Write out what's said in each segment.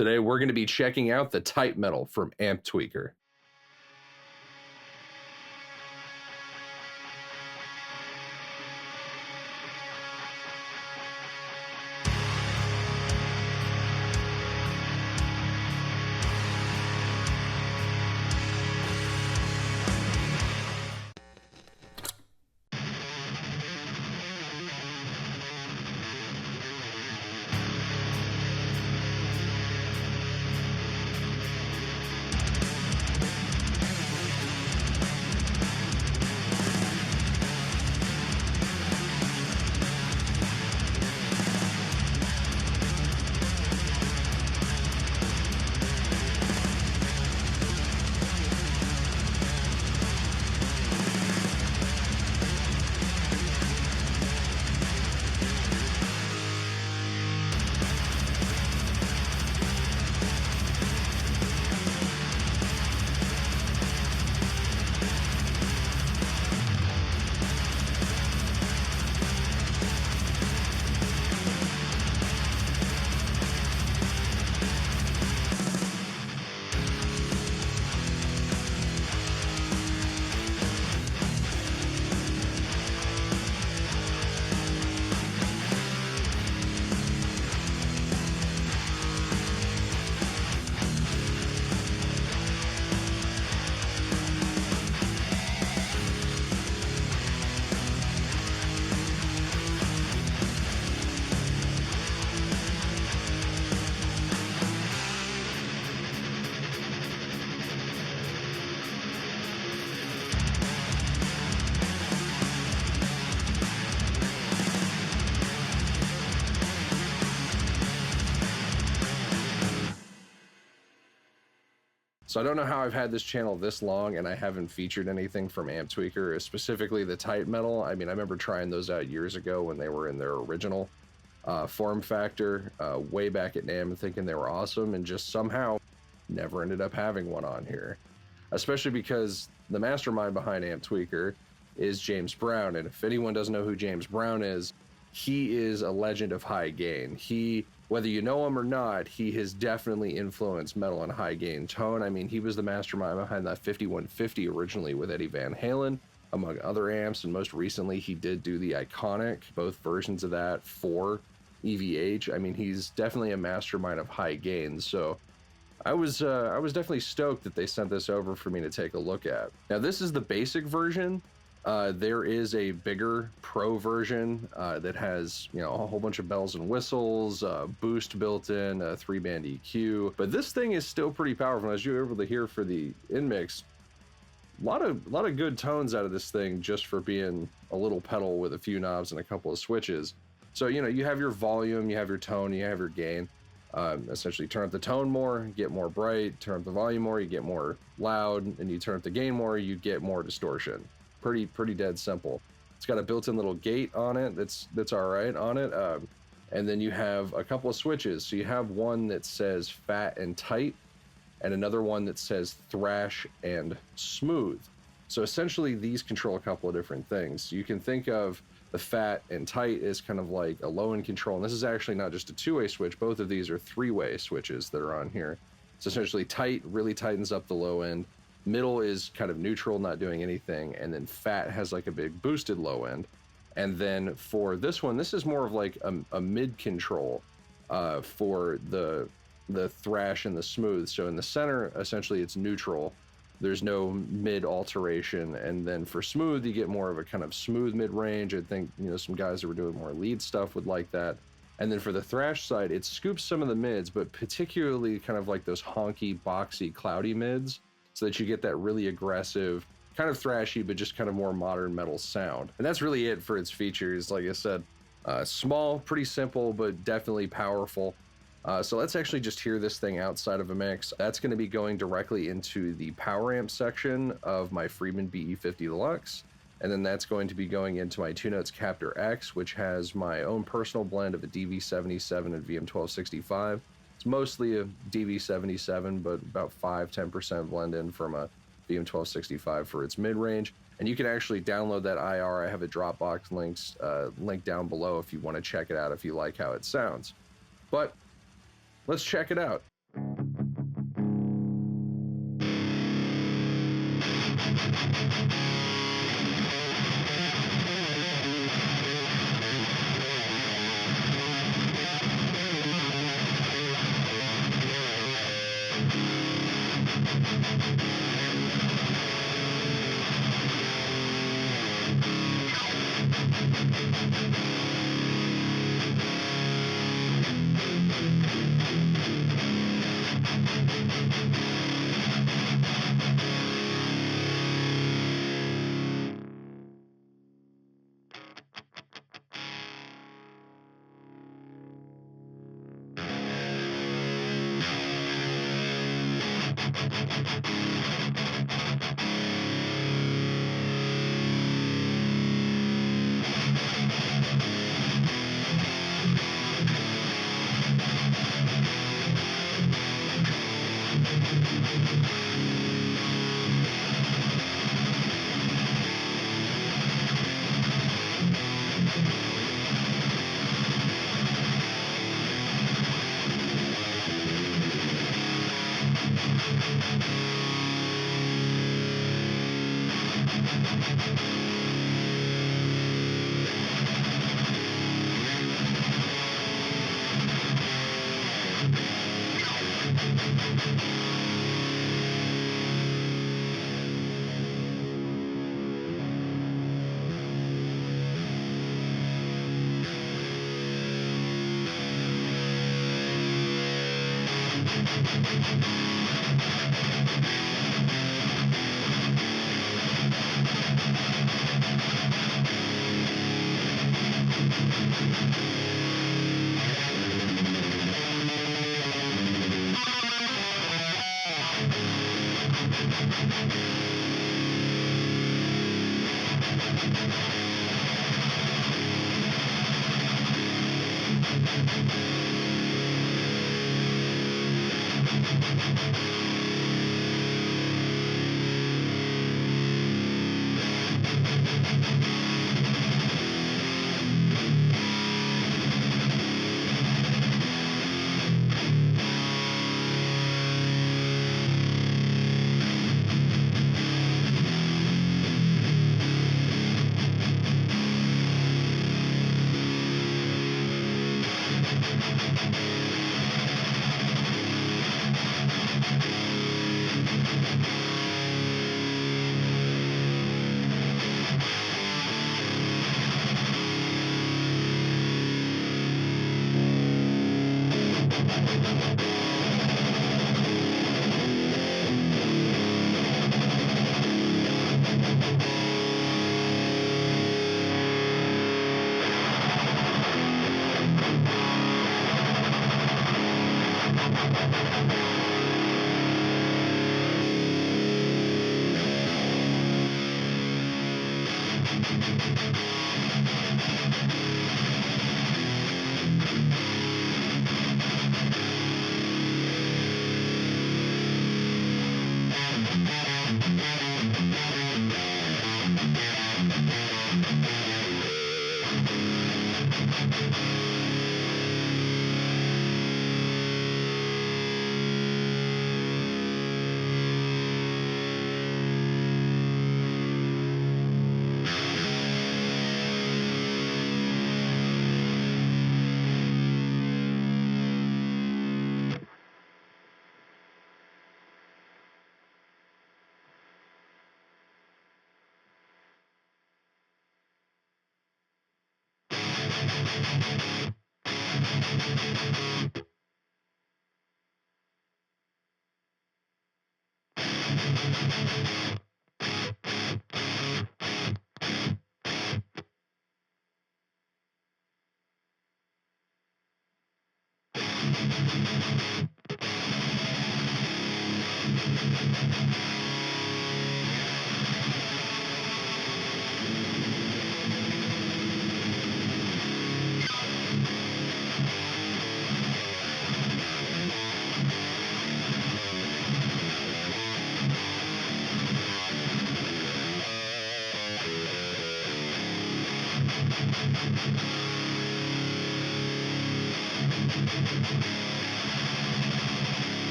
Today, we're going to be checking out the Type Metal from Amptweaker. So I don't know how I've had this channel this long and I haven't featured anything from Amptweaker, specifically the Type Metal. I mean, I remember trying those out years ago when they were in their original form factor, way back at NAMM, thinking they were awesome, and just somehow never ended up having one on here. Especially because the mastermind behind Amptweaker is James Brown, and if anyone doesn't know who James Brown is, he is a legend of high gain. Whether you know him or not, he has definitely influenced metal and high gain tone. I mean, he was the mastermind behind that 5150 originally with Eddie Van Halen, among other amps, and most recently he did do the iconic, both versions of that for EVH. I mean, he's definitely a mastermind of high gain, so I was definitely stoked that they sent this over for me to take a look at. Now, this is the basic version. There is a bigger pro version that has, a whole bunch of bells and whistles, boost built in, a 3-band EQ. But this thing is still pretty powerful. As you were able to hear for the in-mix, a lot of good tones out of this thing just for being a little pedal with a few knobs and a couple of switches. So, you have your volume, you have your tone, you have your gain. Essentially turn up the tone more, get more bright, turn up the volume more, you get more loud, and you turn up the gain more, you get more distortion. Pretty dead simple. It's got a built-in little gate on it that's all right on it, and then you have a couple of switches. So you have one that says fat and tight, and another one that says thrash and smooth. So essentially these control a couple of different things. You can think of the fat and tight as kind of like a low-end control, and this is actually not just a two-way switch. Both of these are three-way switches that are on here. So essentially tight really tightens up the low end. Middle is kind of neutral, not doing anything, and then fat has like a big boosted low end. And then for this one, this is more of like a mid control for the thrash and the smooth. So in the center, essentially it's neutral. There's no mid alteration. And then for smooth, you get more of a kind of smooth mid range. I think, some guys that were doing more lead stuff would like that. And then for the thrash side, it scoops some of the mids, but particularly kind of like those honky, boxy, cloudy mids, so that you get that really aggressive, kind of thrashy, but just kind of more modern metal sound. And that's really it for its features. Like I said, small, pretty simple, but definitely powerful. So let's actually just hear this thing outside of a mix. That's going to be going directly into the power amp section of my Friedman BE50 Deluxe. And then that's going to be going into my Two Notes Captor X, which has my own personal blend of a DV77 and VM1265. It's mostly a DV77, but about 5-10% blend in from a VM1265 for its mid-range. And you can actually download that IR. I have a Dropbox link down below if you want to check it out, if you like how it sounds. But let's check it out.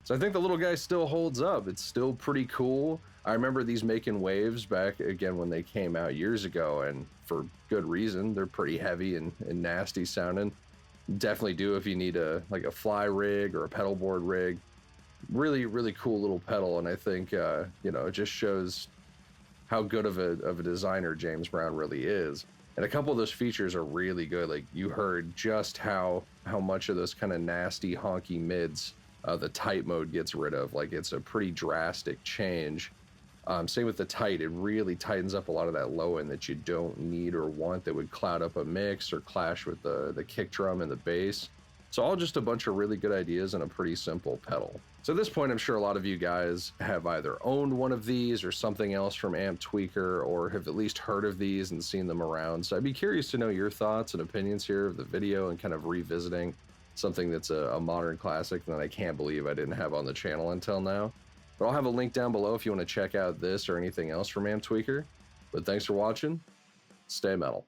So I think the little guy still holds up. It's still pretty cool. I remember these making waves back again when they came out years ago, and for good reason. They're pretty heavy and nasty sounding. Definitely do if you need a fly rig or a pedal board rig. Really, really cool little pedal, and I think it just shows how good of a designer James Brown really is. And a couple of those features are really good. Like, you heard just how much of those kind of nasty honky mids the tight mode gets rid of. Like, it's a pretty drastic change. Same with the tight. It really tightens up a lot of that low end that you don't need or want that would cloud up a mix or clash with the kick drum and the bass. So all just a bunch of really good ideas and a pretty simple pedal. So at this point, I'm sure a lot of you guys have either owned one of these or something else from Amptweaker, or have at least heard of these and seen them around. So I'd be curious to know your thoughts and opinions here of the video and kind of revisiting something that's a modern classic that I can't believe I didn't have on the channel until now. But I'll have a link down below if you want to check out this or anything else from Amptweaker. But thanks for watching. Stay metal.